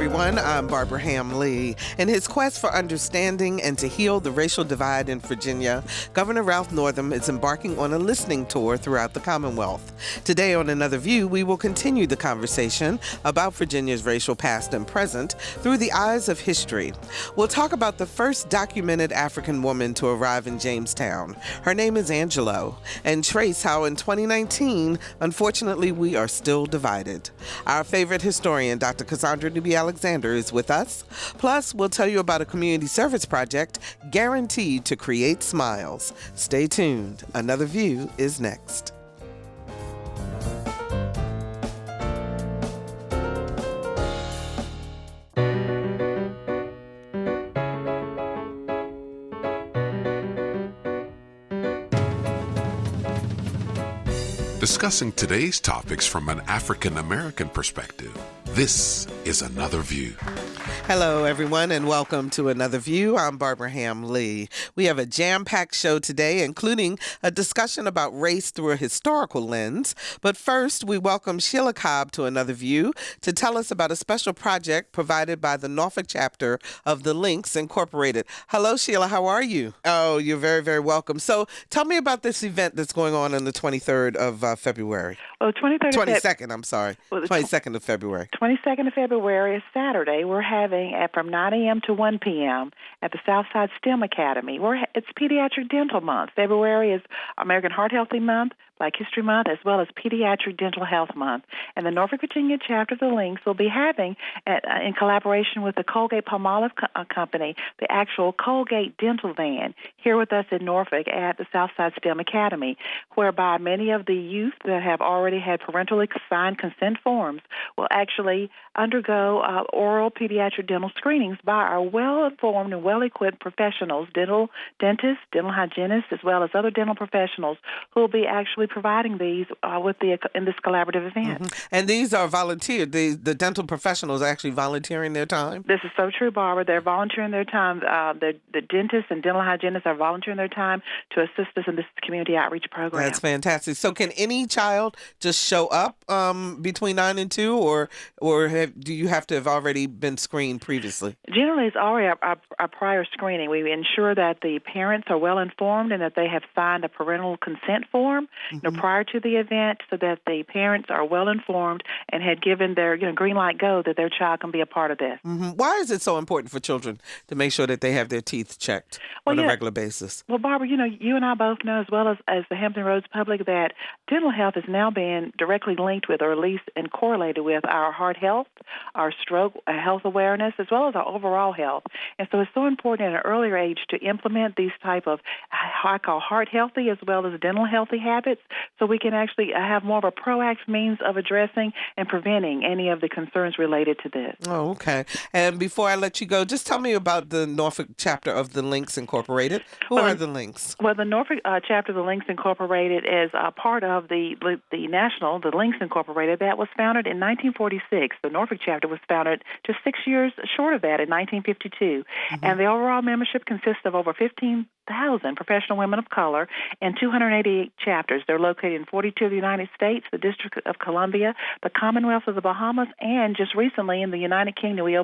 everyone. I'm Barbara Ham Lee. In his quest for understanding and to heal the racial divide in Virginia, Governor Ralph Northam is embarking on a listening tour throughout the Commonwealth. Today on Another View, we will continue the conversation about Virginia's racial past and present through the eyes of history. We'll talk about the first documented African woman to arrive in Jamestown. Her name is Angelo, and trace how in 2019, unfortunately, we are still divided. Our favorite historian, Dr. Cassandra Newby-Alexander, is with us. Plus, we'll tell you about a community service project guaranteed to create smiles. Stay tuned. Another View is next. Discussing today's topics from an African American perspective, this is Another View. Hello, everyone, and welcome to Another View. I'm Barbara Ham Lee. We have a jam-packed show today, including a discussion about race through a historical lens. But first, we welcome Sheila Cobb to Another View to tell us about a special project provided by the Norfolk chapter of the Links Incorporated. Hello, Sheila. How are you? Oh, you're very, very welcome. So tell me about this event that's going on the 23rd of February. Well, 22nd, I'm sorry. Well, 22nd of February. 22nd of February is Saturday. We're having from 9 a.m. to 1 p.m. at the Southside STEM Academy. It's Pediatric Dental Month. February is American Heart Healthy Month, Black History Month, as well as Pediatric Dental Health Month. And the Norfolk, Virginia chapter of the Links will be having, in collaboration with the Colgate-Palmolive Company, the actual Colgate Dental Van here with us in Norfolk at the Southside STEM Academy, whereby many of the youth that have already had parentally signed consent forms will actually undergo oral pediatric dental screenings by our well-informed and well-equipped professionals, dentists, dental hygienists, as well as other dental professionals who will be actually providing these in this collaborative event. Mm-hmm. And these are volunteered. The dental professionals are actually volunteering their time? This is so true, Barbara. They're volunteering their time. The dentists and dental hygienists are volunteering their time to assist us in this community outreach program. That's fantastic. So can any child just show up between 9 and 2, or do you have to have already been screened previously? Generally, it's already a prior screening. We ensure that the parents are well informed and that they have signed a parental consent form prior to the event, so that the parents are well informed and had given their green light go that their child can be a part of this. Mm-hmm. Why is it so important for children to make sure that they have their teeth checked on a regular basis? Well, Barbara, you and I both know, as well as the Hampton Roads public, that dental health is now being directly linked with, or at least and correlated with, our heart health, our stroke health awareness, as well as our overall health. And so it's so important at an earlier age to implement these type of, I call heart healthy as well as dental healthy habits, so we can actually have more of a proactive means of addressing and preventing any of the concerns related to this. Oh, okay. And before I let you go, just tell me about the Norfolk chapter of the Links Incorporated. Who are the Links? Well, the Norfolk chapter of the Links Incorporated is a part of the Links Incorporated that was founded in 1946. The Norfolk chapter was founded just 6 years short of that in 1952. Mm-hmm. And the overall membership consists of over 15,000 professional women of color and 288 chapters. They're located in 42 of the United States, the District of Columbia, the Commonwealth of the Bahamas, and just recently in the United Kingdom, we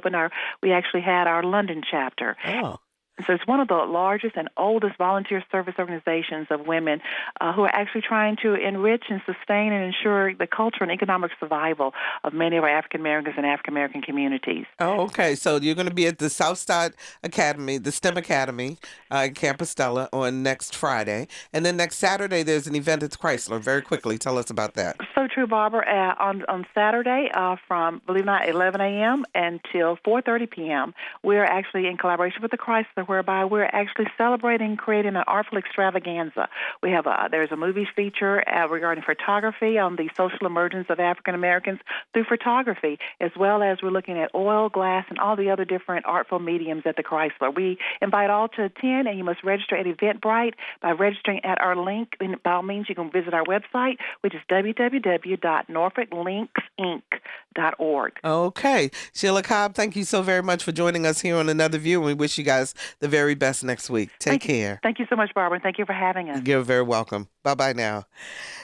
actually had our London chapter. Oh. So it's one of the largest and oldest volunteer service organizations of women who are actually trying to enrich and sustain and ensure the culture and economic survival of many of our African Americans and African American communities. Oh, okay. So you're going to be at the Southside Academy, the STEM Academy in Compostela on next Friday. And then next Saturday, there's an event at Chrysler. Very quickly, tell us about that. So true, Barbara. On Saturday from, believe it or not, 11 a.m. until 4:30 p.m., we're actually in collaboration with the Chrysler, whereby we're actually celebrating creating an artful extravaganza. We have there's a movie feature regarding photography on the social emergence of African Americans through photography, as well as we're looking at oil, glass, and all the other different artful mediums at the Chrysler. We invite all to attend, and you must register at Eventbrite by registering at our link. And by all means, you can visit our website, which is www.norfolklinksinc.org. Okay. Sheila Cobb, thank you so very much for joining us here on Another View, and we wish you guys the very best next week. Take care. Thank you so much, Barbara, and thank you for having us. You're very welcome. Bye-bye now.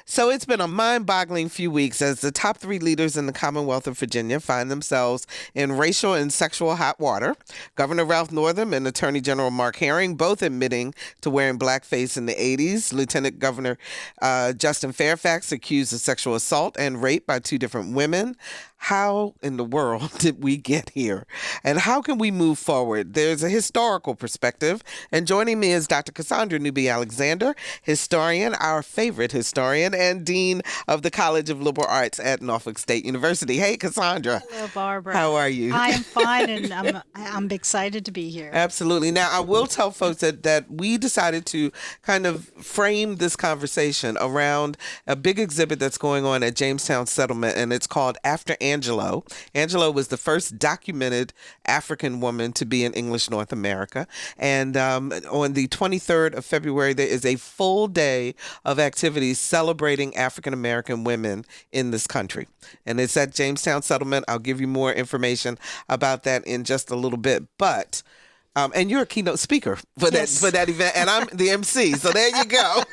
So it's been a mind-boggling few weeks as the top 3 leaders in the Commonwealth of Virginia find themselves in racial and sexual hot water. Governor Ralph Northam and Attorney General Mark Herring both admitting to wearing blackface in the 80s. Lieutenant Governor Justin Fairfax accused of sexual assault and rape by 2 different women. How in the world did we get here? And how can we move forward? There's a historical perspective. And joining me is Dr. Cassandra Newby-Alexander, historian, our favorite historian, and Dean of the College of Liberal Arts at Norfolk State University. Hey, Cassandra. Hello, Barbara. How are you? I am fine, and I'm excited to be here. Absolutely. Now, I will tell folks that we decided to kind of frame this conversation around a big exhibit that's going on at Jamestown Settlement, and it's called After Angelo. Angelo was the first documented African woman to be in English North America. And on the 23rd of February, there is a full day of activities celebrating African American women in this country. And it's at Jamestown Settlement. I'll give you more information about that in just a little bit. But and you're a keynote speaker for that event, and I'm the MC. So there you go.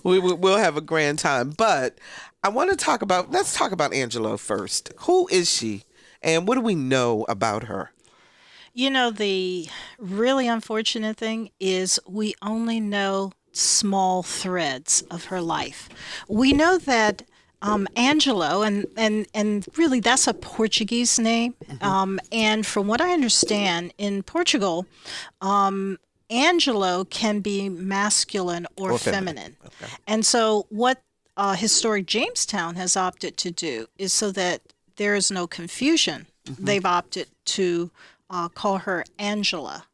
We'll have a grand time. But I want to let's talk about Angelo first. Who is she, and what do we know about her? You know, the really unfortunate thing is we only know small threads of her life. We know that Angelo, and really that's a Portuguese name. And from what I understand, in Portugal, Angelo can be masculine or feminine. Okay. And so what Historic Jamestown has opted to do is so that there is no confusion. They've opted to call her Angela,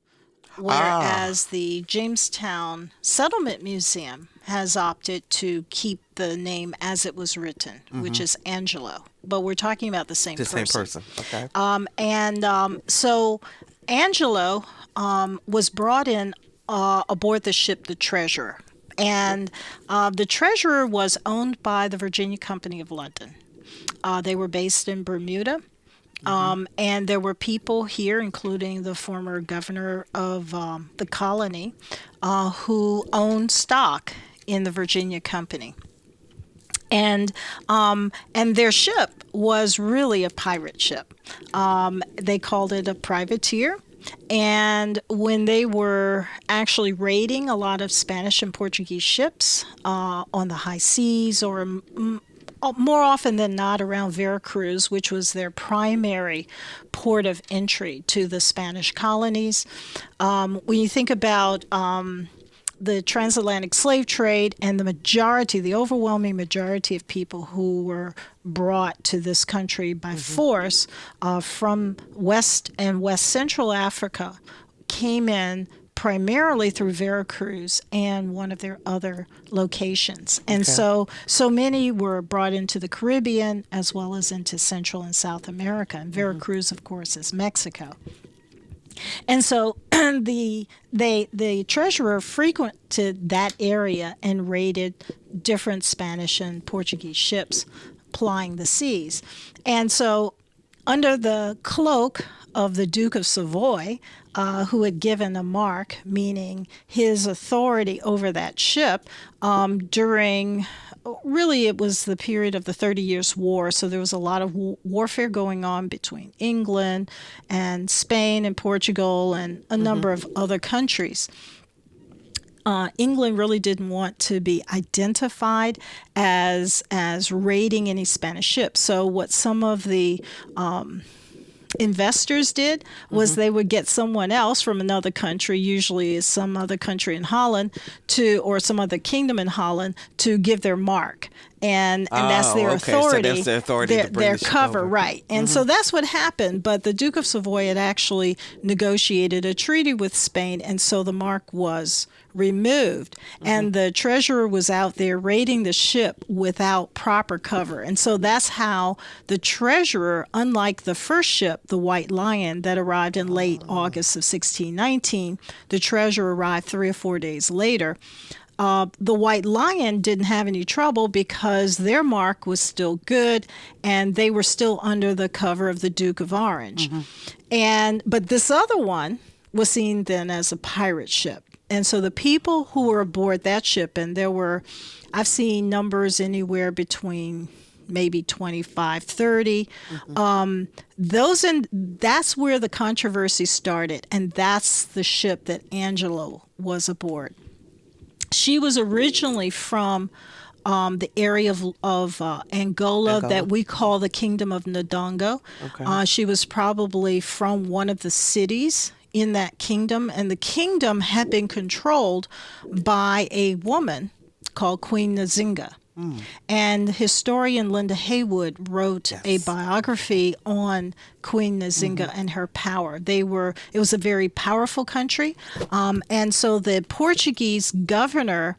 whereas the Jamestown Settlement Museum has opted to keep the name as it was written, which is Angelo. But we're talking about the same person. The same person, okay. So Angelo was brought in aboard the ship the Treasurer. And the Treasurer was owned by the Virginia Company of London. They were based in Bermuda. And there were people here, including the former governor of the colony, who owned stock in the Virginia Company. And their ship was really a pirate ship. They called it a privateer. And when they were actually raiding a lot of Spanish and Portuguese ships on the high seas, or more often than not around Veracruz, which was their primary port of entry to the Spanish colonies. When you think about the transatlantic slave trade and the overwhelming majority of people who were brought to this country by force from West and West Central Africa came in primarily through Veracruz and one of their other locations. And so many were brought into the Caribbean as well as into Central and South America. And Veracruz, of course, is Mexico. And so the treasurer frequented that area and raided different Spanish and Portuguese ships plying the seas. And so under the cloak of the Duke of Savoy, who had given a mark, meaning his authority over that ship during, really it was the period of the 30 Years' War, so there was a lot of warfare going on between England and Spain and Portugal and a number of other countries. England really didn't want to be identified as raiding any Spanish ships. So what some of the investors did was they would get someone else from another country, usually some other country in Holland, or some other kingdom in Holland, to give their mark. And that's their authority. So that's their authority to bring their cover, over. Right. And so that's what happened. But the Duke of Savoy had actually negotiated a treaty with Spain, and so the mark was removed. And the treasurer was out there raiding the ship without proper cover. And so that's how the treasurer, unlike the first ship, the White Lion, that arrived in late August of 1619, the treasurer arrived 3 or 4 days later. The White Lion didn't have any trouble because their mark was still good and they were still under the cover of the Duke of Orange. But this other one was seen then as a pirate ship. And so the people who were aboard that ship, and I've seen numbers anywhere between maybe 25, 30. That's where the controversy started, and that's the ship that Angelo was aboard. She was originally from the area of Angola that we call the Kingdom of Ndongo. Okay. She was probably from one of the cities in that kingdom, and the kingdom had been controlled by a woman called Queen Nzinga. And historian Linda Haywood wrote a biography on Queen Nzinga and her power. It was a very powerful country. And so the Portuguese governor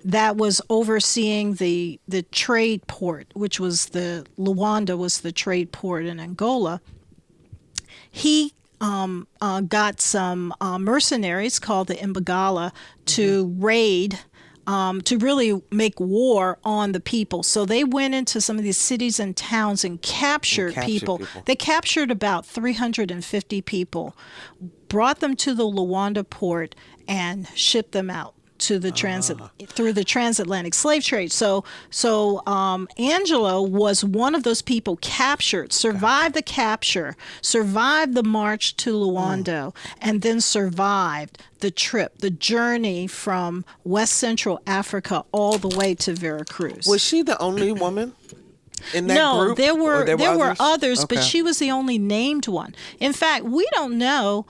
that was overseeing the trade port, which was Luanda was the trade port in Angola, he got some mercenaries called the Imbagala to raid, to really make war on the people. So they went into some of these cities and towns and captured people. They captured about 350 people, brought them to the Luanda port, and shipped them out to the through the transatlantic slave trade. So Angelo was one of those people captured, survived the capture, survived the march to Luanda, and then survived the journey from West Central Africa all the way to Veracruz. Was she the only woman in that group? No, there were others, but she was the only named one. In fact, we don't know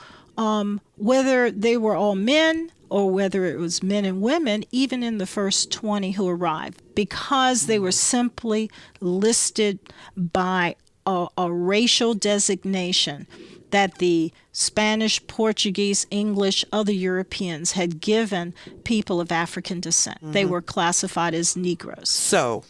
whether they were all men or whether it was men and women, even in the first 20 who arrived, because they were simply listed by a racial designation that the Spanish, Portuguese, English, other Europeans had given people of African descent. They were classified as Negroes. So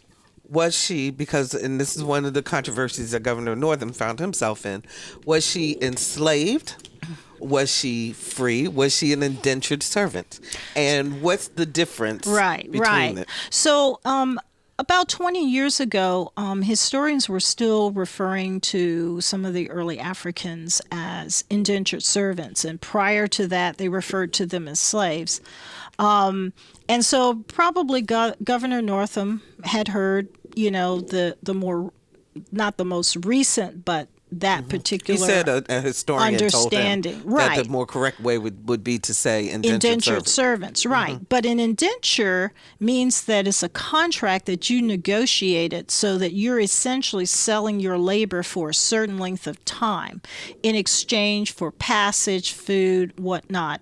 was she, and this is one of the controversies that Governor Northam found himself in, was she enslaved? Was she free? Was she an indentured servant? And what's the difference between it? So about 20 years ago, historians were still referring to some of the early Africans as indentured servants. And prior to that, they referred to them as slaves. And so probably Governor Northam had heard, the more, not the most recent, but that particular he said a historian understanding. Told him that the more correct way would be to say indentured servants. Right. But an indenture means that it's a contract that you negotiated so that you're essentially selling your labor for a certain length of time in exchange for passage, food, whatnot,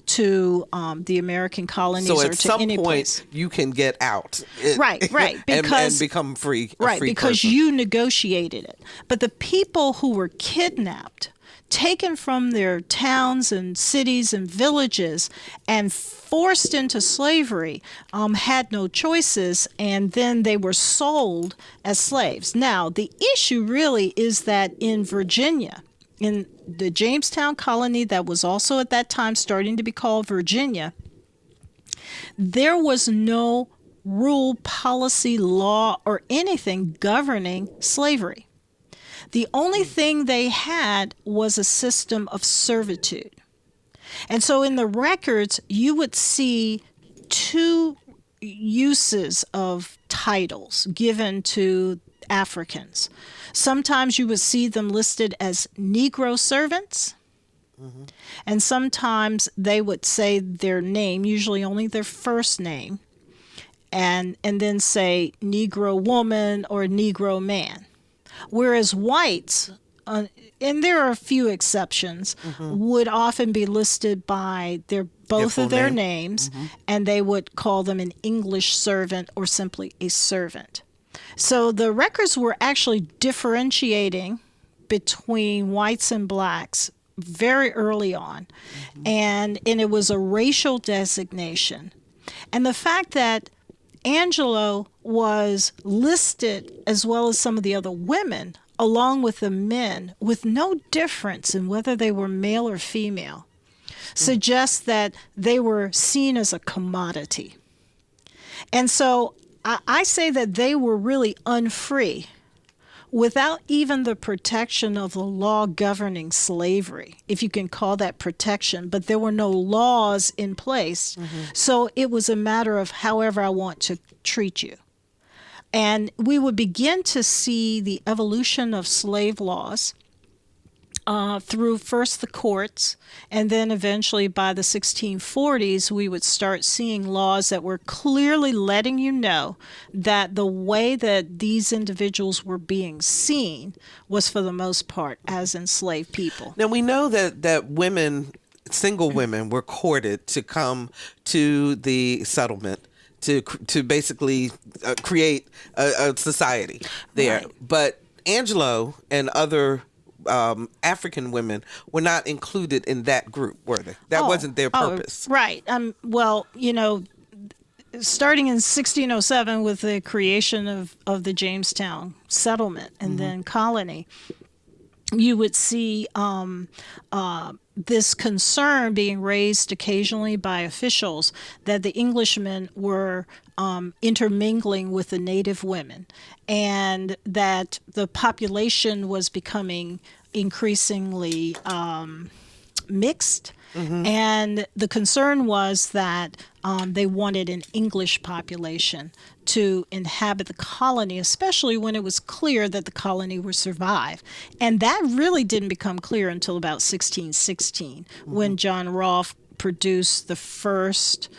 to the American colonies or to any place. So at some point you can get out. Right. and become free. Right, because person. you negotiated it. But the people who were kidnapped, taken from their towns and cities and villages and forced into slavery, had no choices, and then they were sold as slaves. Now, the issue really is that in Virginia, in the Jamestown colony that was also at that time starting to be called Virginia, there was no rule, policy, law, or anything governing slavery. The only thing they had was a system of servitude. And so in the records, you would see two uses of titles given to Africans. Sometimes you would see them listed as Negro servants, and sometimes they would say their name, usually only their first name, and then say Negro woman or Negro man. Whereas whites, and there are a few exceptions, would often be listed by both of their names, and they would call them an English servant or simply a servant. So the records were actually differentiating between whites and blacks very early on, and it was a racial designation. And the fact that Angelo was listed, as well as some of the other women, along with the men, with no difference in whether they were male or female, suggests that they were seen as a commodity. And so I say that they were really unfree without even the protection of the law governing slavery, if you can call that protection, but there were no laws in place. So it was a matter of however I want to treat you. And we would begin to see the evolution of slave laws through first the courts, and then eventually by the 1640s, we would start seeing laws that were clearly letting you know that the way that these individuals were being seen was for the most part as enslaved people. Now, we know that women, single women, were courted to come to the settlement to basically create a society there. Right. But Angelo and other African women were not included in that group, were they? That wasn't their purpose. Right. Well, starting in 1607 with the creation of the Jamestown settlement and then colony, you would see this concern being raised occasionally by officials that the Englishmen were intermingling with the native women, and that the population was becoming increasingly mixed. And the concern was that they wanted an English population to inhabit the colony, especially when it was clear that the colony would survive. And that really didn't become clear until about 1616, when John Rolfe produced the first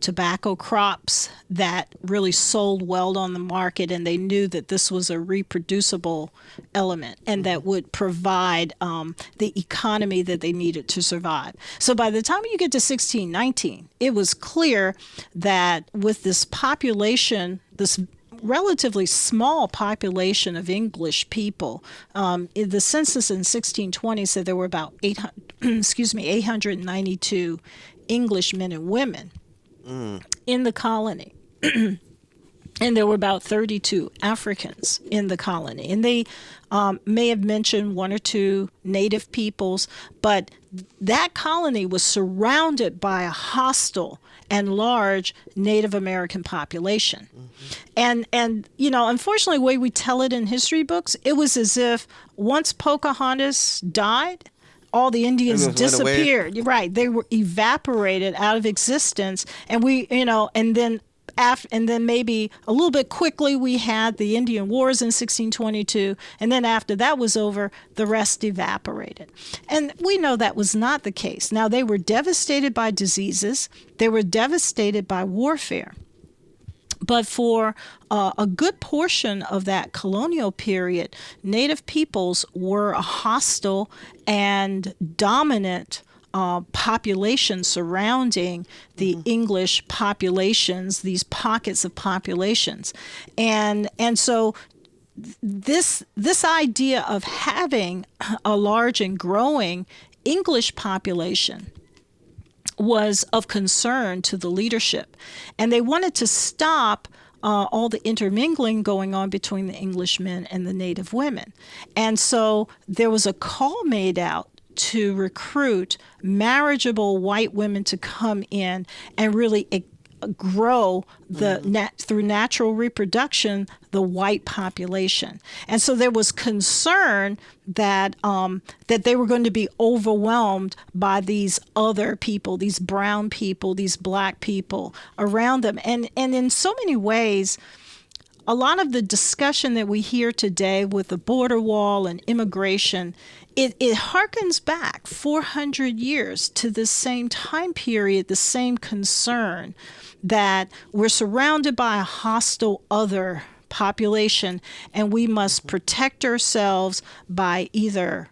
tobacco crops that really sold well on the market, and they knew that this was a reproducible element and that would provide the economy that they needed to survive. So by the time you get to 1619, it was clear that with this population, this relatively small population of English people, the census in 1620 said there were about 892 English men and women in the colony. And there were about 32 Africans in the colony. And they may have mentioned one or two native peoples, but that colony was surrounded by a hostile and large Native American population. And unfortunately, the way we tell it in history books, it was as if once Pocahontas died, all the Indians disappeared. Right. They were evaporated out of existence. And and then maybe a little bit quickly, we had the Indian Wars in 1622. And then after that was over, the rest evaporated. And we know that was not the case. Now, they were devastated by diseases. They were devastated by warfare. But for a good portion of that colonial period, Native peoples were a hostile and dominant population surrounding the English populations, these pockets of populations. And so this idea of having a large and growing English population was of concern to the leadership. And they wanted to stop all the intermingling going on between the Englishmen and the native women. And so there was a call made out to recruit marriageable white women to come in and really grow through natural reproduction the white population. And so there was concern that they were going to be overwhelmed by these other people, these brown people, these black people around them. And in so many ways, a lot of the discussion that we hear today with the border wall and immigration, it harkens back 400 years to the same time period, the same concern that we're surrounded by a hostile other population, and we must protect ourselves by either,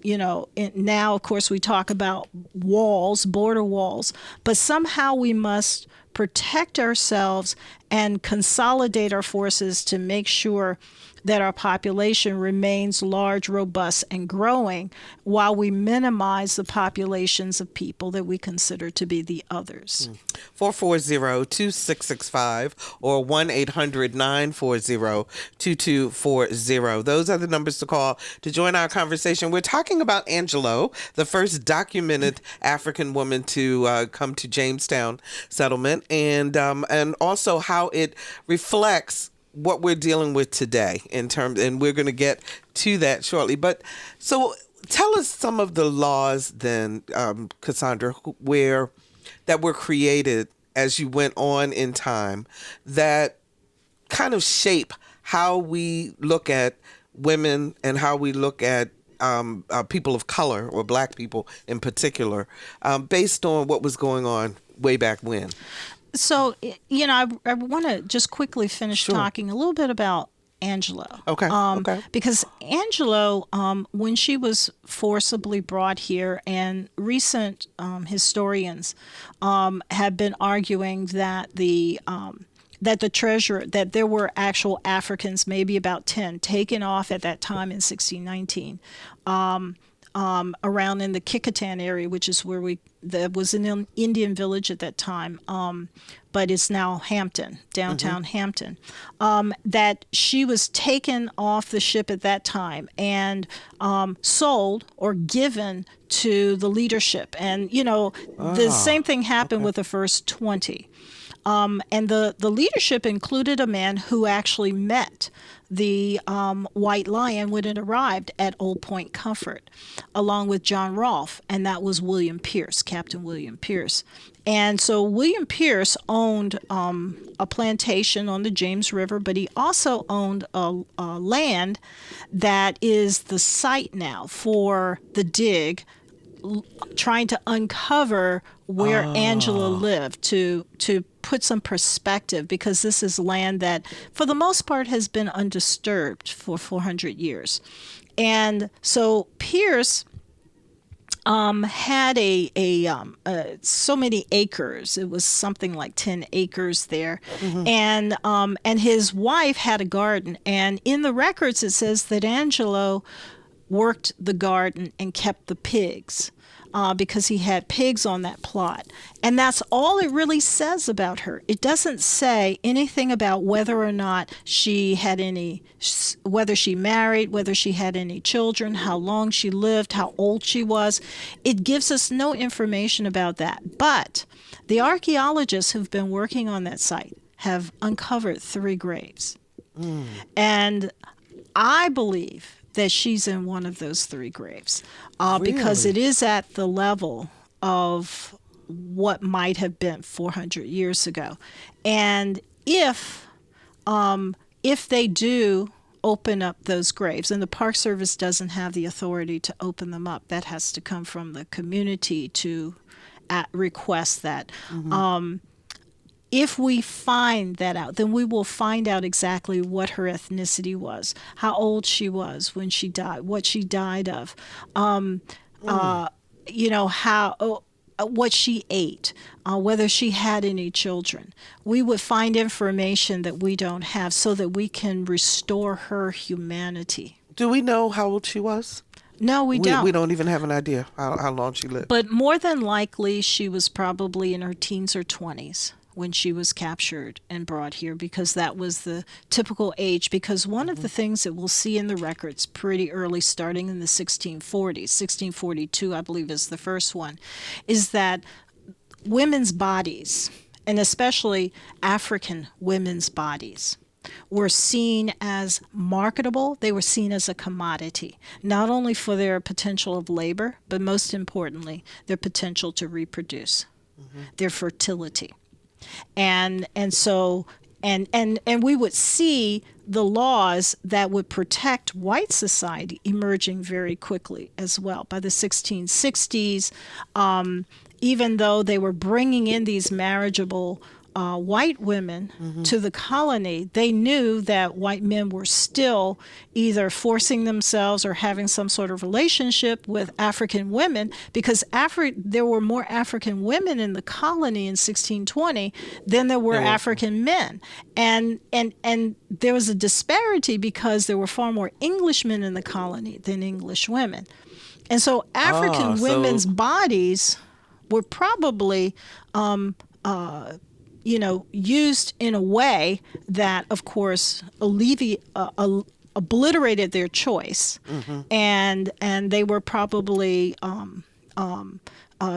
now, of course, we talk about walls, border walls, but somehow we must protect ourselves and consolidate our forces to make sure that our population remains large, robust, and growing while we minimize the populations of people that we consider to be the others. 440-2665 or 1-800-940-2240. Those are the numbers to call to join our conversation. We're talking about Angelo, the first documented African woman to come to Jamestown settlement, and also how it reflects what we're dealing with today in terms, and we're going to get to that shortly. But so tell us some of the laws then, Cassandra, that were created as you went on in time that kind of shape how we look at women and how we look at people of color, or Black people in particular, based on what was going on way back when. So, I want to just quickly finish talking a little bit about Angelo. Okay. Because Angelo, when she was forcibly brought here, and recent historians have been arguing that the treasure, that there were actual Africans, maybe about 10, taken off at that time in 1619. Around in the Kicquetan area, which is where that was an Indian village at that time, but it's now Hampton, downtown Hampton, that she was taken off the ship at that time and sold or given to the leadership. And, the same thing happened with the first 20. And the leadership included a man who actually met the White Lion when it arrived at Old Point Comfort, along with John Rolfe, and that was William Pierce, Captain William Pierce. And so William Pierce owned a plantation on the James River, but he also owned a land that is the site now for the dig, trying to uncover where Angela lived to put some perspective, because this is land that for the most part has been undisturbed for 400 years. And so Pierce had so many acres. It was something like 10 acres there. And his wife had a garden, and in the records it says that Angelo worked the garden and kept the pigs, because he had pigs on that plot. And that's all it really says about her. It doesn't say anything about whether or not she had whether she married, whether she had any children, how long she lived, how old she was. It gives us no information about that. But the archaeologists who've been working on that site have uncovered 3 graves. And I believe that she's in one of those 3 graves, because it is at the level of what might have been 400 years ago. And if they do open up those graves, and the Park Service doesn't have the authority to open them up, that has to come from the community to request that. If we find that out, then we will find out exactly what her ethnicity was, how old she was when she died, what she died of, what she ate, whether she had any children. We would find information that we don't have so that we can restore her humanity. Do we know how old she was? No, we don't. We don't even have an idea how long she lived. But more than likely, she was probably in her teens or 20s. When she was captured and brought here, because that was the typical age. Because one of the things that we'll see in the records pretty early, starting in the 1640s, 1642, I believe is the first one, is that women's bodies, and especially African women's bodies, were seen as marketable. They were seen as a commodity, not only for their potential of labor, but most importantly, their potential to reproduce, their fertility. And so we would see the laws that would protect white society emerging very quickly as well. By the 1660s, even though they were bringing in these marriageable white women to the colony, they knew that white men were still either forcing themselves or having some sort of relationship with African women, because there were more African women in the colony in 1620 than there were African men. And there was a disparity because there were far more Englishmen in the colony than English women. And so African women's bodies were probably used in a way that, of course, obliterated their choice, and they were probably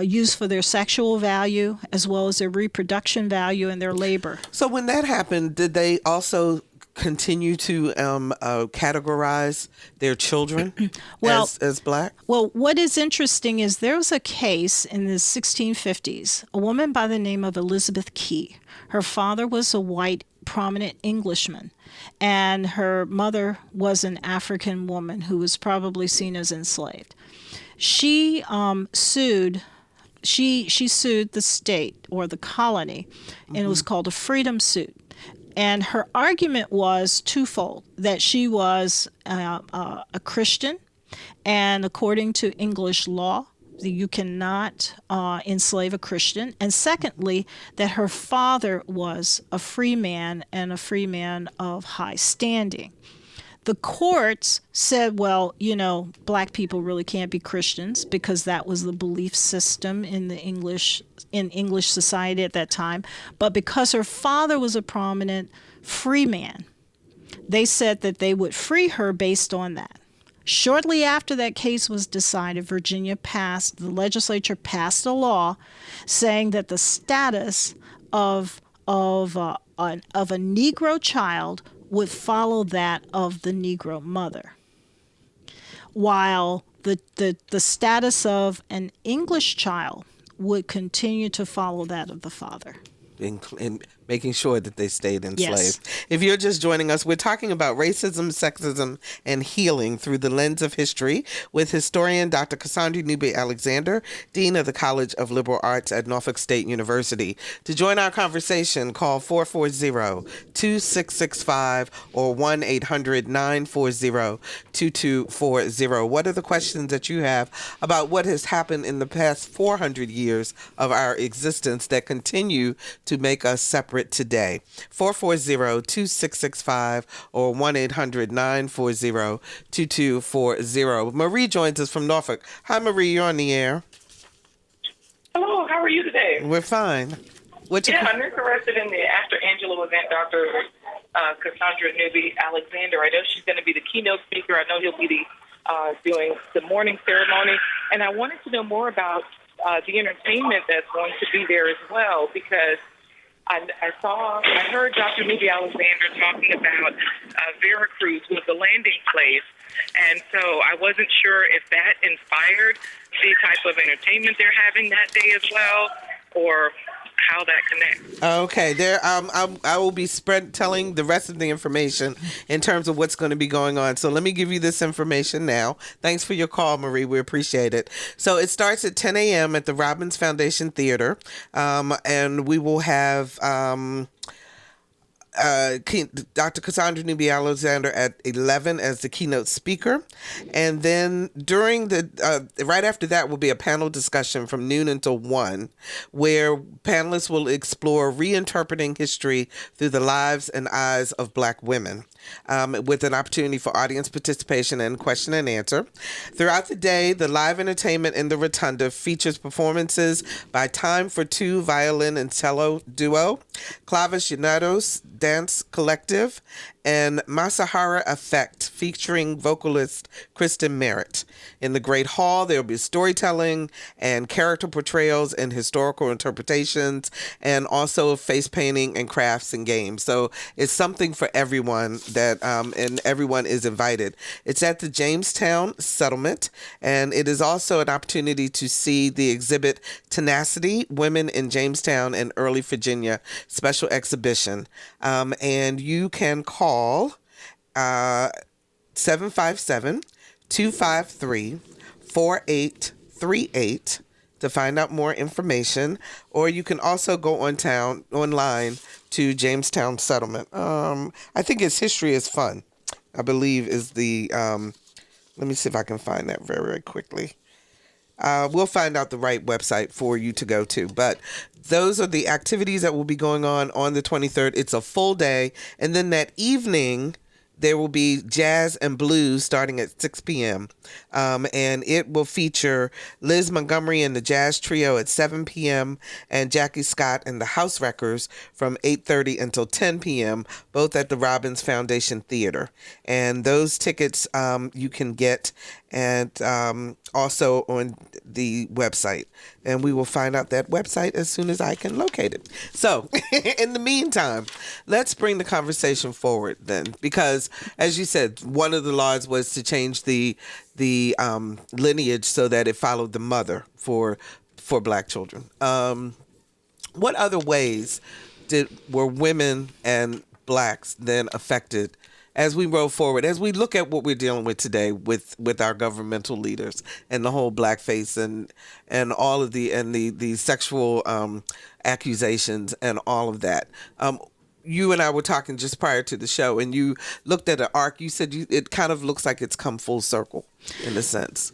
used for their sexual value as well as their reproduction value and their labor. So when that happened, did they also continue to categorize their children Well, as black? Well, what is interesting is there was a case in the 1650s, a woman by the name of Elizabeth Key. Her father was a white, prominent Englishman, and her mother was an African woman who was probably seen as enslaved. She sued. She sued the state or the colony, and it was called a freedom suit. And her argument was twofold: that she was a Christian, and according to English law, you cannot enslave a Christian. And secondly, that her father was a free man and a free man of high standing. The courts said, well, black people really can't be Christians because that was the belief system in English society at that time. But because her father was a prominent free man, they said that they would free her based on that. Shortly after that case was decided, the legislature passed a law saying that the status of a Negro child would follow that of the Negro mother, while the status of an English child would continue to follow that of the father. In making sure that they stayed enslaved. Yes. If you're just joining us, we're talking about racism, sexism, and healing through the lens of history with historian Dr. Cassandra Newby-Alexander, Dean of the College of Liberal Arts at Norfolk State University. To join our conversation, call 440-2665 or 1-800-940-2240. What are the questions that you have about what has happened in the past 400 years of our existence that continue to make us separate today? 440-2665 or 1-800-940-2240. Marie joins us from Norfolk. Hi, Marie. You're on the air. Hello. How are you today? We're fine. I'm interested in after Angelo event, Dr. Cassandra Newby-Alexander. I know she's going to be the keynote speaker. I know he'll be doing the morning ceremony. And I wanted to know more about the entertainment that's going to be there as well, because I heard Dr. Newby-Alexander talking about Veracruz was the landing place, and so I wasn't sure if that inspired the type of entertainment they're having that day as well, or how that connects. Okay, I will be telling the rest of the information in terms of what's going to be going on. So let me give you this information now. Thanks for your call, Marie. We appreciate it. So it starts at 10 a.m. at the Robbins Foundation Theater, and we will have Dr. Cassandra Newby-Alexander at 11 as the keynote speaker. And then right after that will be a panel discussion from noon until 1, where panelists will explore reinterpreting history through the lives and eyes of Black women, with an opportunity for audience participation and question and answer. Throughout the day, the live entertainment in the Rotunda features performances by Time for Two violin and cello duo, Clavis Llanados Dance Collective, and Masahara Effect featuring vocalist Kristen Merritt. In the Great Hall, there will be storytelling and character portrayals and historical interpretations, and also face painting and crafts and games. So it's something for everyone and everyone is invited. It's at the Jamestown Settlement, and it is also an opportunity to see the exhibit Tenacity, Women in Jamestown and Early Virginia special exhibition. And you can call 757-253-4838 to find out more information, or you can also go online to Jamestown Settlement. I think its history is fun, I believe is the, let me see if I can find that very, very quickly. We'll find out the right website for you to go to, but those are the activities that will be going on the 23rd. It's a full day, and then that evening there will be jazz and blues starting at 6 p.m. And it will feature Liz Montgomery and the Jazz Trio at 7 p.m. and Jackie Scott and the House Wreckers from 8:30 until 10 p.m., both at the Robbins Foundation Theater. And those tickets you can get and also on the website, and we will find out that website as soon as I can locate it. So in the meantime, let's bring the conversation forward then, because as you said, one of the laws was to change the lineage so that it followed the mother for Black children. What other ways were women and Blacks then affected as we roll forward, as we look at what we're dealing with today with our governmental leaders and the whole blackface and all of the sexual accusations and all of that? You and I were talking just prior to the show, and you looked at an arc. You said it kind of looks like it's come full circle in a sense.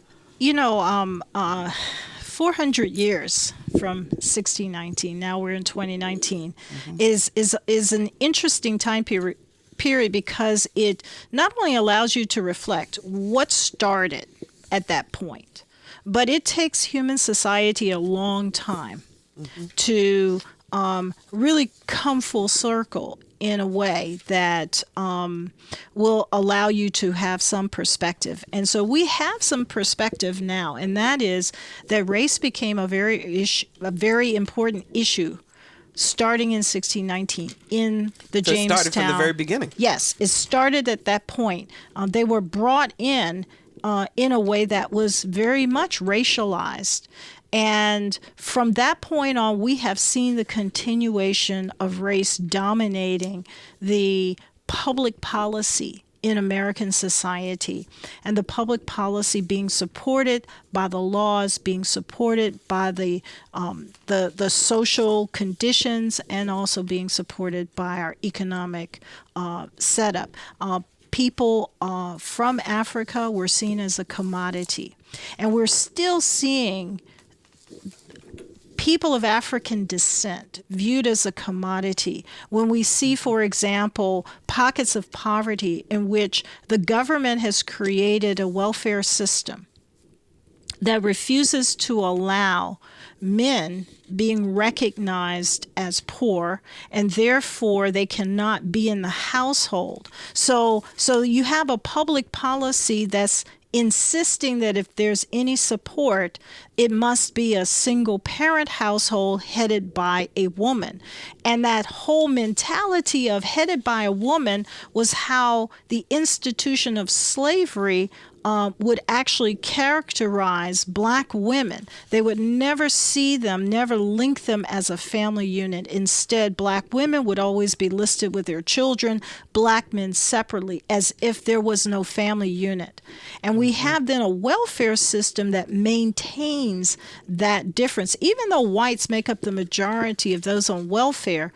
400 years from 1619, now we're in 2019, is an interesting time period because it not only allows you to reflect what started at that point, but it takes human society a long time to really come full circle in a way that will allow you to have some perspective. And so we have some perspective now, and that is that race became a very important issue starting in 1619 in the Jamestown. It started from the very beginning. Yes, it started at that point. They were brought in a way that was very much racialized. And from that point on, we have seen the continuation of race dominating the public policy in American society, and the public policy being supported by the laws, being supported by the social conditions, and also being supported by our economic setup. People from Africa were seen as a commodity, and we're still seeing people of African descent viewed as a commodity when we see, for example, pockets of poverty in which the government has created a welfare system that refuses to allow men being recognized as poor, and therefore they cannot be in the household. So you have a public policy that's insisting that if there's any support, it must be a single parent household headed by a woman. And that whole mentality of headed by a woman was how the institution of slavery would actually characterize Black women. They would never see them, never link them as a family unit. Instead, Black women would always be listed with their children, Black men separately, as if there was no family unit. And we have then a welfare system that maintains that difference, even though whites make up the majority of those on welfare.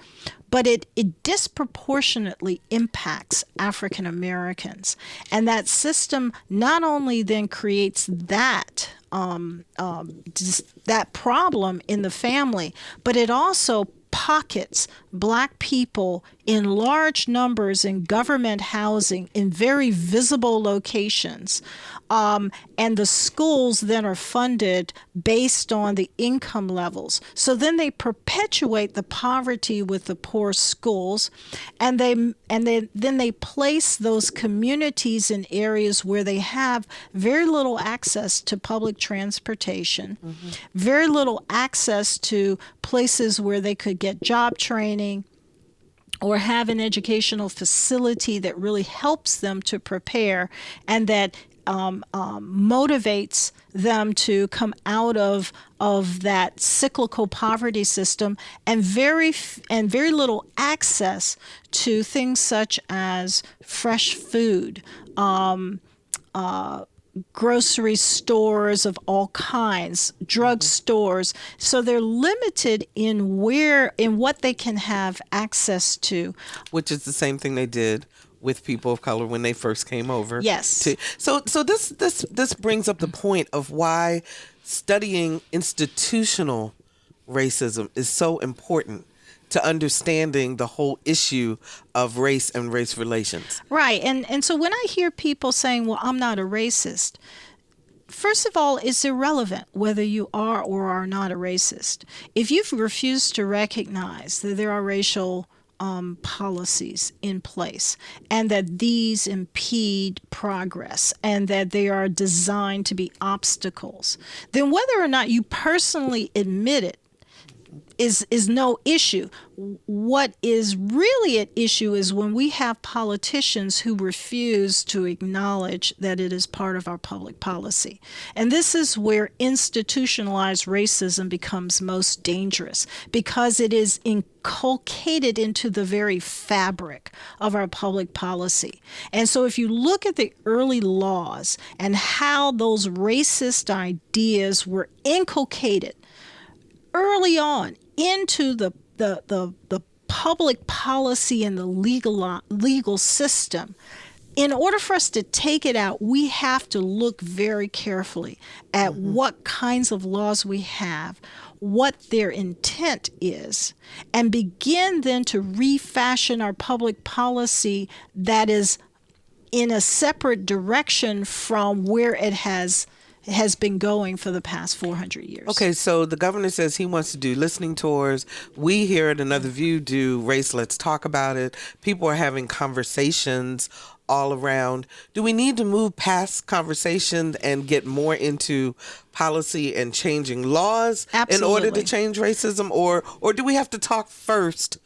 But it disproportionately impacts African Americans. And that system not only then creates that problem in the family, but it also pockets Black people in large numbers in government housing in very visible locations. And the schools then are funded based on the income levels. So then they perpetuate the poverty with the poor schools, and then they place those communities in areas where they have very little access to public transportation, very little access to places where they could get job training or have an educational facility that really helps them to prepare and that motivates them to come out of that cyclical poverty system, and very little access to things such as fresh food, grocery stores of all kinds, drug stores. So they're limited in what they can have access to. Which is the same thing they did with people of color when they first came over. Yes. So this brings up the point of why studying institutional racism is so important to understanding the whole issue of race and race relations. Right. And so when I hear people saying, well, I'm not a racist, first of all, it's irrelevant whether you are or are not a racist. If you've refused to recognize that there are racial policies in place, and that these impede progress, and that they are designed to be obstacles, then whether or not you personally admit it is no issue. What is really at issue is when we have politicians who refuse to acknowledge that it is part of our public policy. And this is where institutionalized racism becomes most dangerous, because it is inculcated into the very fabric of our public policy. And so if you look at the early laws and how those racist ideas were inculcated early on into the public policy and the legal system, in order for us to take it out, we have to look very carefully at what kinds of laws we have, what their intent is, and begin then to refashion our public policy that is in a separate direction from where it has been going for the past 400 years. Okay, so the governor says he wants to do listening tours. We here at Another View do Race Let's Talk About It. People are having conversations all around. Do we need to move past conversation and get more into policy and changing laws in order to change racism? Or do we have to talk first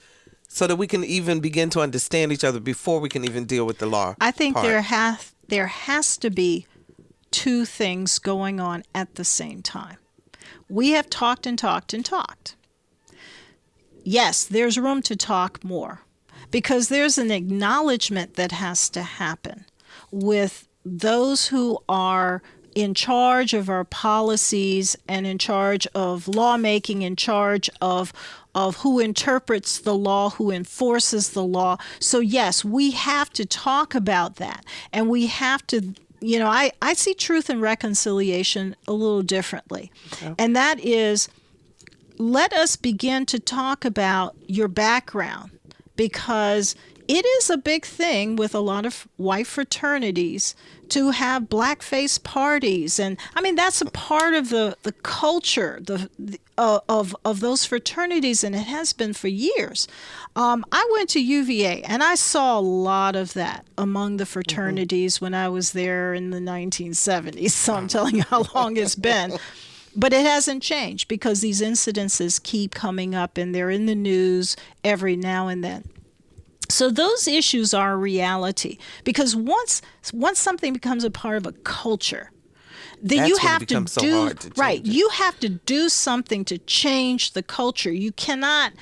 so that we can even begin to understand each other before we can even deal with the law? I think there has to be two things going on at the same time. We have talked and talked and talked. Yes, there's room to talk more, because there's an acknowledgement that has to happen with those who are in charge of our policies and in charge of lawmaking, in charge of who interprets the law, who enforces the law. So yes, we have to talk about that, and we have to, I see truth and reconciliation a little differently. Okay. And that is, let us begin to talk about your background, because it is a big thing with a lot of white fraternities to have blackface parties. And I mean, that's a part of the culture of those fraternities, and it has been for years. I went to UVA, and I saw a lot of that among the fraternities when I was there in the 1970s. So I'm telling you how long it's been. But it hasn't changed, because these incidences keep coming up, and they're in the news every now and then. So those issues are a reality, because once something becomes a part of a culture, then that's you when have it becomes to so do hard to change it. You have to do something to change the culture. You cannot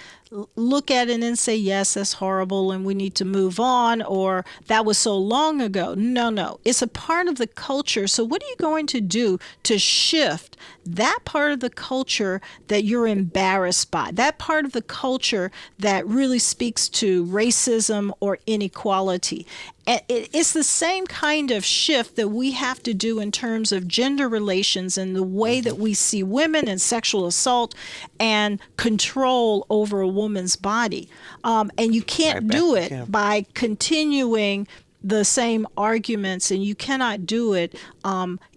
look at it and say, yes, that's horrible and we need to move on, or that was so long ago. No, it's a part of the culture. So what are you going to do to shift that part of the culture that you're embarrassed by, that part of the culture that really speaks to racism or inequality? It's the same kind of shift that we have to do in terms of gender relations and the way that we see women and sexual assault and control over a woman's body. And you can't do it by continuing the same arguments, and you cannot do it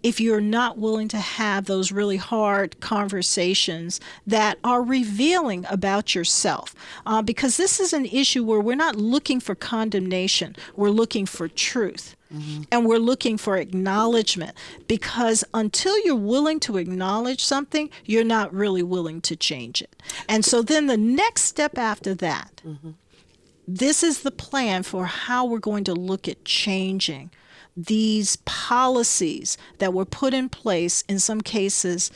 if you're not willing to have those really hard conversations that are revealing about yourself. Because this is an issue where we're not looking for condemnation, we're looking for truth. Mm-hmm. And we're looking for acknowledgement, because until you're willing to acknowledge something, you're not really willing to change it. And so then the next step after that, this is the plan for how we're going to look at changing these policies that were put in place, in some cases,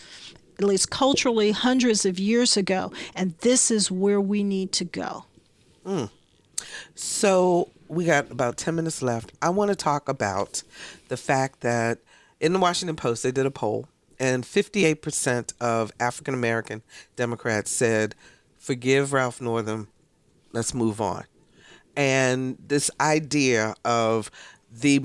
at least culturally, hundreds of years ago. And this is where we need to go. So we got about 10 minutes left. I want to talk about the fact that in the Washington Post, they did a poll, and 58% of African American Democrats said, forgive Ralph Northam, let's move on. And this idea of the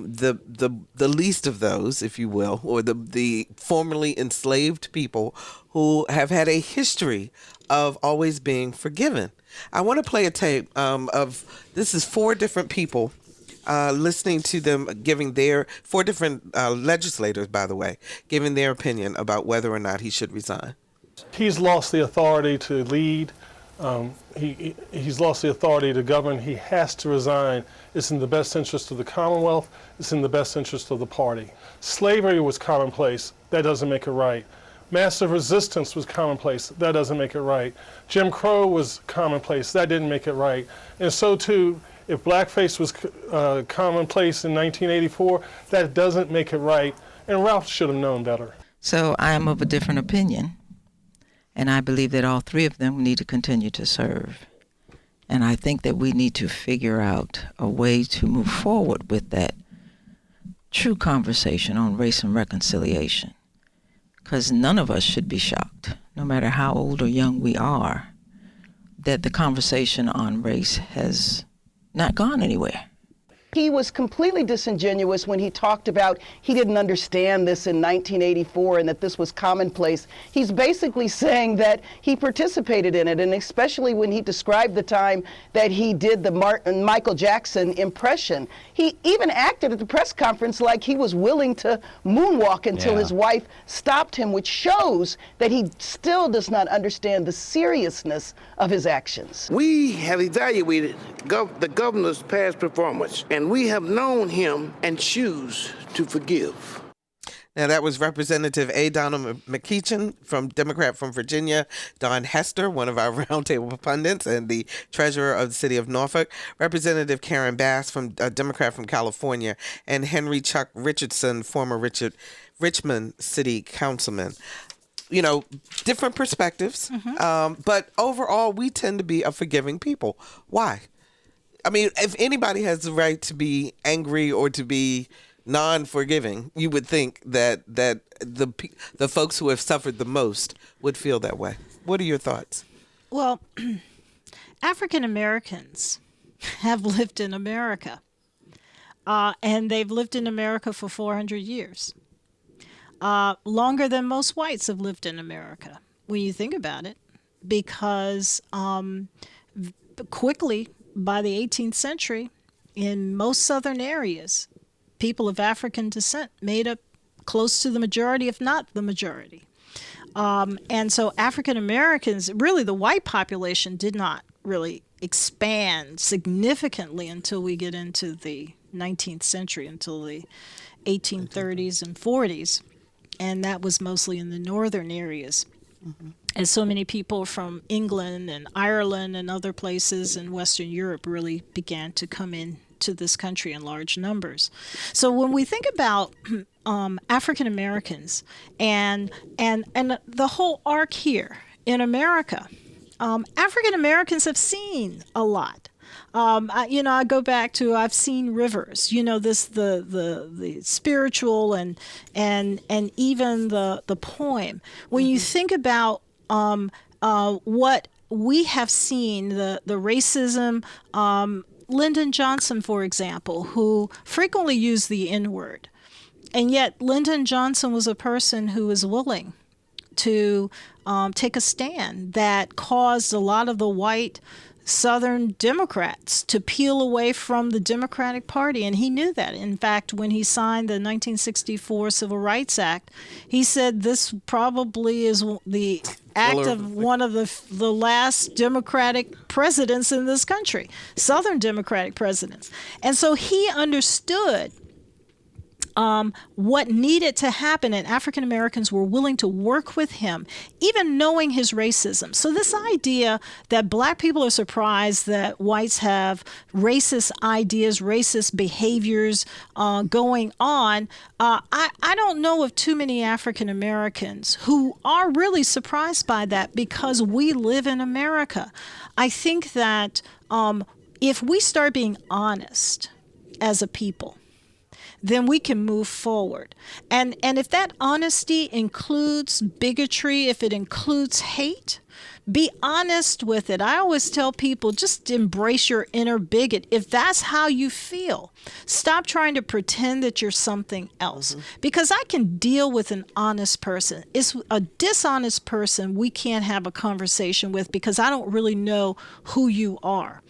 least of those, if you will, or the formerly enslaved people who have had a history of always being forgiven. I want to play a tape of, this is 4 different people listening to them giving their, 4 different legislators, by the way, giving their opinion about whether or not he should resign. He's lost the authority to lead He's lost the authority to govern. He has to resign. It's in the best interest of the Commonwealth. It's in the best interest of the party. Slavery was commonplace. That doesn't make it right. Massive resistance was commonplace. That doesn't make it right. Jim Crow was commonplace. That didn't make it right. And so too, if blackface was commonplace in 1984, that doesn't make it right. And Ralph should have known better. So I am of a different opinion. And I believe that all three of them need to continue to serve. And I think that we need to figure out a way to move forward with that true conversation on race and reconciliation. Because none of us should be shocked, no matter how old or young we are, that the conversation on race has not gone anywhere. He was completely disingenuous when he talked about he didn't understand this in 1984 and that this was commonplace. He's basically saying that he participated in it, and especially when he described the time that he did the Michael Jackson impression. He even acted at the press conference like he was willing to moonwalk until his wife stopped him, which shows that he still does not understand the seriousness of his actions. We have evaluated the governor's past performance, and we have known him and choose to forgive. Now, that was Representative A. Donald McEachin, Democrat from Virginia, Don Hester, one of our roundtable pundits and the treasurer of the city of Norfolk, Representative Karen Bass, a Democrat from California, and Henry Chuck Richardson, former Richmond city councilman. You know, different perspectives, but overall, we tend to be a forgiving people. Why? I mean, if anybody has the right to be angry or to be non-forgiving, you would think that the folks who have suffered the most would feel that way. What are your thoughts? Well, African Americans have lived in America, and they've lived in America for 400 years, longer than most whites have lived in America, when you think about it, because quickly, by the 18th century, in most southern areas, people of African descent made up close to the majority, if not the majority. And so African Americans, really the white population, did not really expand significantly until we get into the 19th century, until the 1830s and 40s. And that was mostly in the northern areas. As so many people from England and Ireland and other places in Western Europe really began to come in to this country in large numbers. So when we think about African Americans and the whole arc here in America, African Americans have seen a lot. I go back to, I've seen rivers, the spiritual and even the poem. When you think about what we have seen, the racism, Lyndon Johnson, for example, who frequently used the N-word, and yet Lyndon Johnson was a person who was willing to take a stand that caused a lot of the white Southern Democrats to peel away from the Democratic Party, and he knew that. In fact, when he signed the 1964 Civil Rights Act, he said this probably is the act of one of the last Democratic presidents in this country, Southern Democratic presidents. And so he understood what needed to happen, and African Americans were willing to work with him, even knowing his racism. So this idea that black people are surprised that whites have racist ideas, racist behaviors going on, I don't know of too many African Americans who are really surprised by that, because we live in America. I think that if we start being honest as a people, then we can move forward. And if that honesty includes bigotry, if it includes hate, be honest with it. I always tell people, just embrace your inner bigot. If that's how you feel, stop trying to pretend that you're something else. Because I can deal with an honest person. It's a dishonest person we can't have a conversation with, because I don't really know who you are.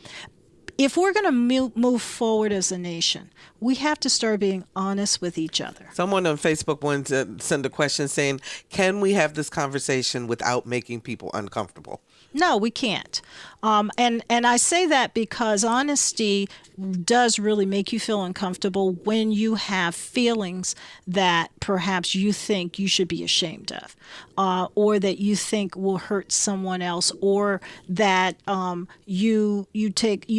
If we're going to move forward as a nation, we have to start being honest with each other. Someone on Facebook wanted to send a question saying, can we have this conversation without making people uncomfortable? No, we can't. And I say that because honesty does really make you feel uncomfortable when you have feelings that perhaps you think you should be ashamed of, or that you think will hurt someone else, or that you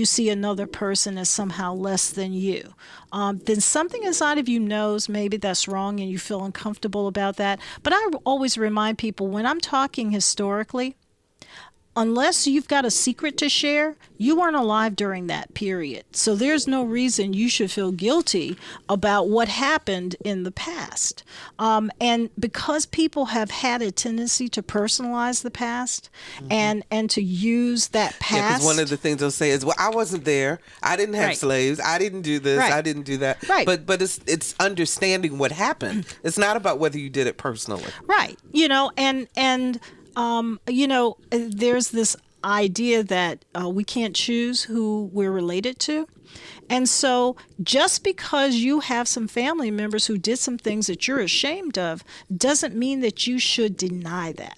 see another person as somehow less than you. Then something inside of you knows maybe that's wrong and you feel uncomfortable about that. But I always remind people when I'm talking historically, unless you've got a secret to share, you weren't alive during that period. So there's no reason you should feel guilty about what happened in the past. And because people have had a tendency to personalize the past and to use that past. Yeah, because one of the things they'll say is, well, I wasn't there. I didn't have slaves. I didn't do this. I didn't do that. Right. But it's understanding what happened. It's not about whether you did it personally. Right. There's this idea that we can't choose who we're related to. And so just because you have some family members who did some things that you're ashamed of doesn't mean that you should deny that.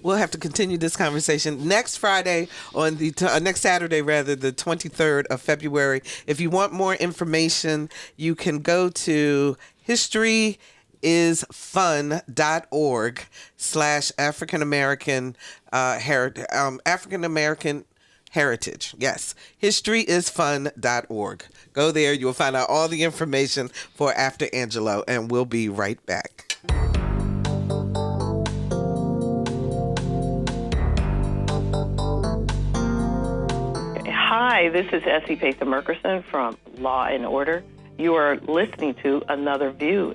We'll have to continue this conversation next Friday on next Saturday, rather, the 23rd of February. If you want more information, you can go to historyisfun.org/African American Heritage. Yes, historyisfun.org. Go there. You'll find out all the information for After Angelo, and we'll be right back. Hi, this is Essie Patha-Murkerson from Law and Order. You are listening to Another View.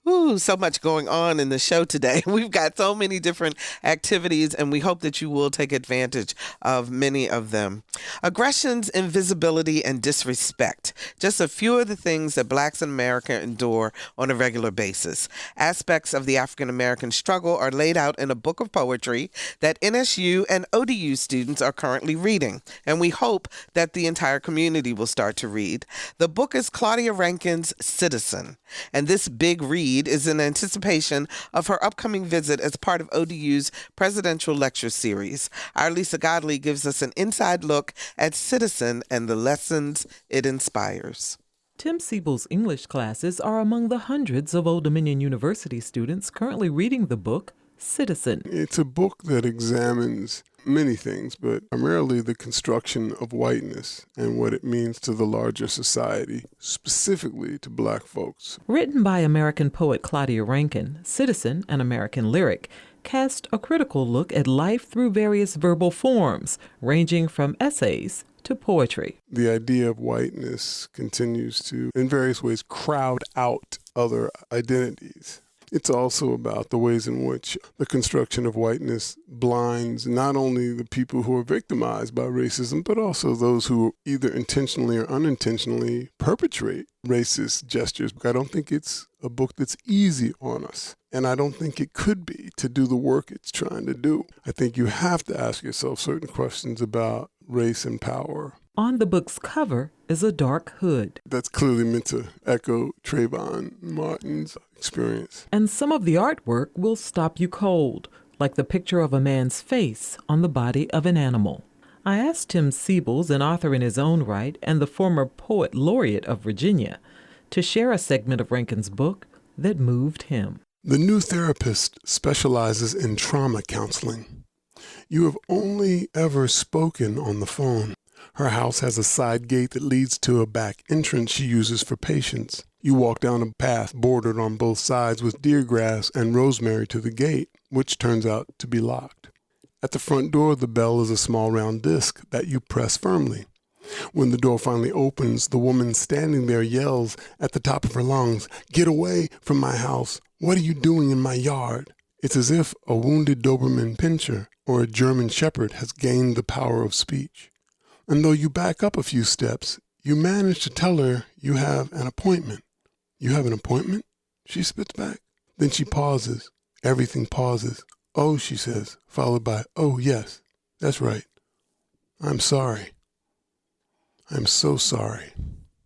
Ooh, so much going on in the show today. We've got so many different activities, and we hope that you will take advantage of many of them. Aggressions, invisibility, and disrespect. Just a few of the things that Blacks in America endure on a regular basis. Aspects of the African American struggle are laid out in a book of poetry that NSU and ODU students are currently reading, and we hope that the entire community will start to read. The book is Claudia Rankine's Citizen, and this big read is in anticipation of her upcoming visit as part of ODU's presidential lecture series. Our Lisa Godley gives us an inside look at Citizen and the lessons it inspires. Tim Siebel's English classes are among the hundreds of Old Dominion University students currently reading the book Citizen. It's a book that examines many things, but primarily the construction of whiteness and what it means to the larger society, specifically to Black folks. Written by American poet Claudia Rankine, Citizen, an American lyric, cast a critical look at life through various verbal forms, ranging from essays to poetry. The idea of whiteness continues to, in various ways, crowd out other identities. It's also about the ways in which the construction of whiteness blinds not only the people who are victimized by racism, but also those who either intentionally or unintentionally perpetrate racist gestures. I don't think it's a book that's easy on us, and I don't think it could be to do the work it's trying to do. I think you have to ask yourself certain questions about race and power. On the book's cover is a dark hood. That's clearly meant to echo Trayvon Martin's experience. And some of the artwork will stop you cold, like the picture of a man's face on the body of an animal. I asked Tim Siebels, an author in his own right and the former poet laureate of Virginia, to share a segment of Rankine's book that moved him. The new therapist specializes in trauma counseling. You have only ever spoken on the phone. Her house has a side gate that leads to a back entrance she uses for patients. You walk down a path bordered on both sides with deer grass and rosemary to the gate, which turns out to be locked. At the front door, the bell is a small round disc that you press firmly. When the door finally opens, the woman standing there yells at the top of her lungs, "Get away from my house! What are you doing in my yard?" It's as if a wounded Doberman Pinscher or a German Shepherd has gained the power of speech. And though you back up a few steps, you manage to tell her you have an appointment. "You have an appointment?" she spits back. Then she pauses. Everything pauses. "Oh," she says, followed by, "Oh, yes, that's right. I'm sorry." I'm so sorry.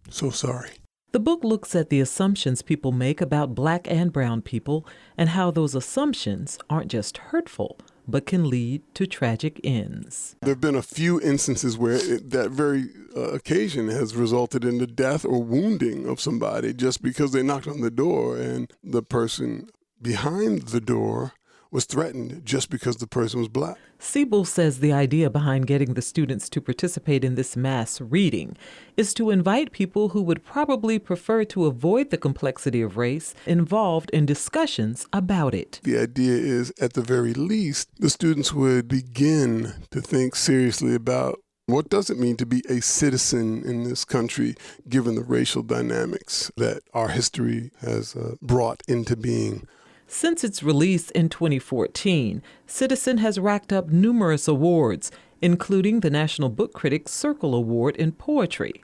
So sorry. The book looks at the assumptions people make about Black and brown people and how those assumptions aren't just hurtful, but can lead to tragic ends. There have been a few instances where that very occasion has resulted in the death or wounding of somebody just because they knocked on the door and the person behind the door was threatened just because the person was Black. Siebel says the idea behind getting the students to participate in this mass reading is to invite people who would probably prefer to avoid the complexity of race involved in discussions about it. The idea is, at the very least, the students would begin to think seriously about what does it mean to be a citizen in this country, given the racial dynamics that our history has brought into being. Since its release in 2014, Citizen has racked up numerous awards, including the National Book Critics Circle Award in Poetry.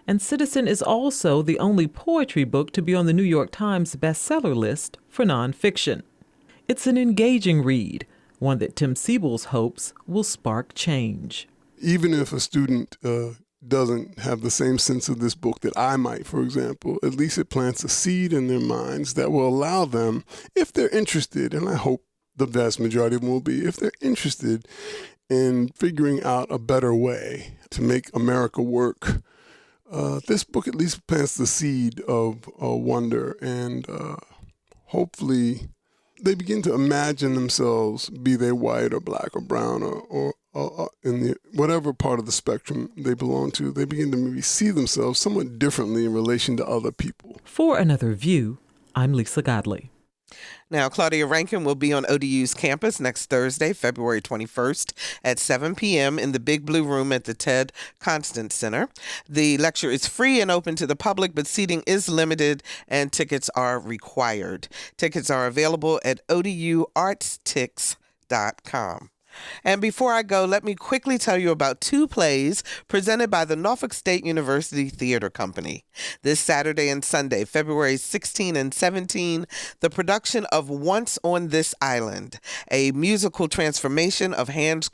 And Citizen is also the only poetry book to be on the New York Times bestseller list for nonfiction. It's an engaging read, one that Tim Siebels hopes will spark change. Even if a student doesn't have the same sense of this book that I might, for example, at least it plants a seed in their minds that will allow them, if they're interested, and I hope the vast majority of them will be, if they're interested in figuring out a better way to make America work, this book at least plants the seed of wonder, and hopefully they begin to imagine themselves, be they white or Black or brown or in the whatever part of the spectrum they belong to, they begin to maybe see themselves somewhat differently in relation to other people. For Another View, I'm Lisa Godley. Now, Claudia Rankin will be on ODU's campus next Thursday, February 21st at 7 p.m. in the Big Blue Room at the Ted Constant Center. The lecture is free and open to the public, but seating is limited and tickets are required. Tickets are available at oduartstix.com. And before I go, let me quickly tell you about two plays presented by the Norfolk State University Theater Company. This Saturday and Sunday, February 16 and 17, the production of Once on This Island, a musical transformation of Hans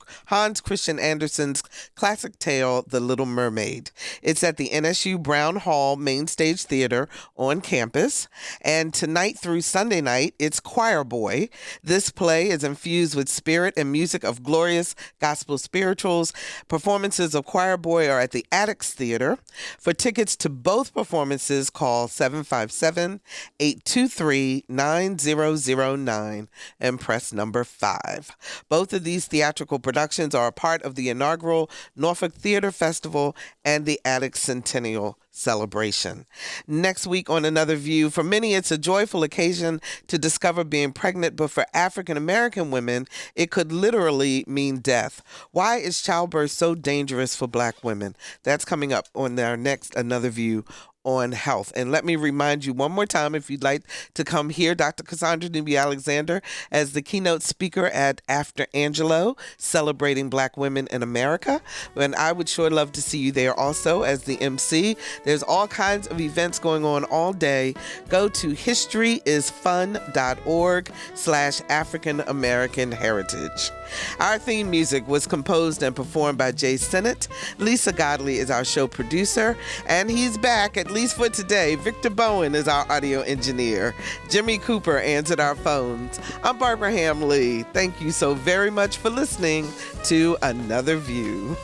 Christian Andersen's classic tale, The Little Mermaid. It's at the NSU Brown Hall Main Stage Theater on campus. And tonight through Sunday night, it's Choir Boy. This play is infused with spirit and music of glorious gospel spirituals. Performances of Choir Boy are at the Attucks Theater. For tickets to both performances, call 757-823-9009 and press number 5. Both of these theatrical productions are a part of the inaugural Norfolk Theater Festival and the Attucks Centennial Celebration. Next week on Another View, for many it's a joyful occasion to discover being pregnant, but for African American women, it could literally mean death. Why is childbirth so dangerous for Black women? That's coming up on our next Another View on health. And let me remind you one more time, if you'd like to come hear Dr. Cassandra Newby-Alexander as the keynote speaker at After Angelo, celebrating Black women in America. And I would sure love to see you there also as the MC. There's all kinds of events going on all day. Go to historyisfun.org/African American Heritage. Our theme music was composed and performed by Jay Sennett. Lisa Godley is our show producer, and he's back, at least for today. Victor Bowen is our audio engineer. Jimmy Cooper answered our phones. I'm Barbara Hamley. Thank you so very much for listening to Another View.